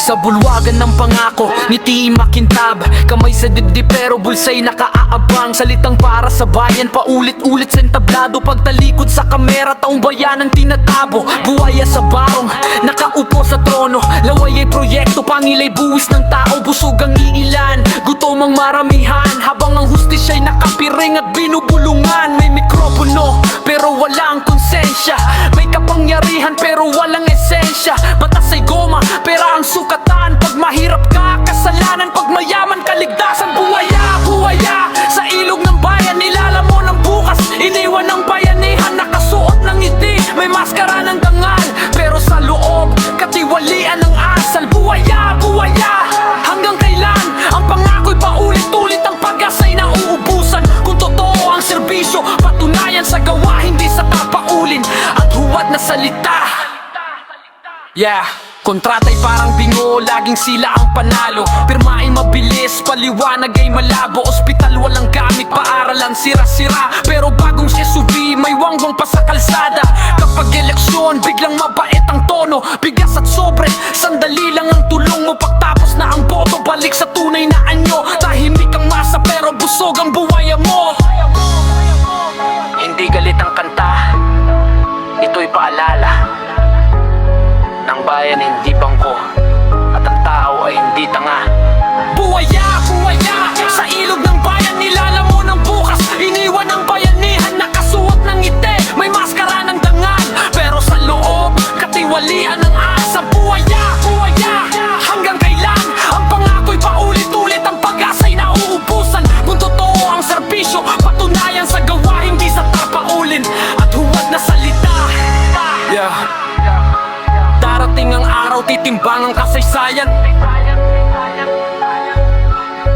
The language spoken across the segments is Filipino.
Sa bulwagan ng pangako, ngiti makintab, kamay sa dibdib pero bulsa'y nakaaabang. Salitang para sa bayan, paulit-ulit sa entablado. Pagtalikod sa kamera, taong bayan ang tinatabo. Buhaya sa barong, nakaupo sa trono. Laway ay proyekto, pangilay buwis ng tao. Busog ang iilan, gutom ang maramihan. Habang ang hustisya'y nakapiring at binubulungan. May mikropono, pero walang konsensya. May kapangyarihan, pero walang esensya. Batas ay goma, pera ang sukatan. Pag mahirap ka, kasalanan. Pag mayaman, kaligtasan. Buhaya, buhaya sa ilog ng bayan, nilalamon ng bukas. Iniwan ng bayanihan, nakasuot ng ngiti. May maskara ng dangal, pero sa loob, katiwalian ng asal. Buhaya, buhaya, hanggang kailan? Ang pangako'y paulit-ulit, ang pag-asa'y nauubusan. Kung totoo ang serbisyo, patunayan sa gawa, hindi sa tapaulin at huwad na salita. Yeah, kontrata'y parang bingo, laging sila ang panalo. Pirmain mabilis, paliwanag ay malabo. Ospital walang gamit, paaralan sira-sira. Pero bagong SUV, may wangwang pa sa kalsada. Kapag eleksyon, biglang mabait ang tono. Bigas at sobre, sandali lang ang tulong mo. Pagtapos na ang boto, balik sa tunay na anyo. Tahimik ang masa pero busog ang buwaya mo. Hindi galit ang kanta, ito'y paalala ng bayan hindi bangko, at ang tao ay hindi tanga. Buwaya, buwaya sa ilog ng bayan, nilalamon ng bukas. Iniwan ng bayanihan, nakasuot ng ngiti. May maskara ng dangal, pero sa loob, katiwalian ng asa. Buwaya, buwaya, hanggang kailan? Ang pangako'y paulit-ulit, ang pag-asa'y nauubusan. Kung totoo ang serbisyo, patunayan sa gawa, hindi sa tapaulin at huwad na salita. Yeah, darating ang araw, titimbang ang kasaysayan.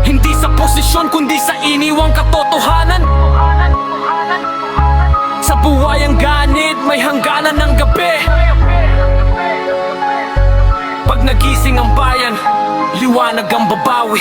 Hindi sa posisyon, kundi sa iniwang katotohanan. Sa buhay ang ganit, may hangganan ng gabi. Pag nagising ang bayan, liwanag ang babawi.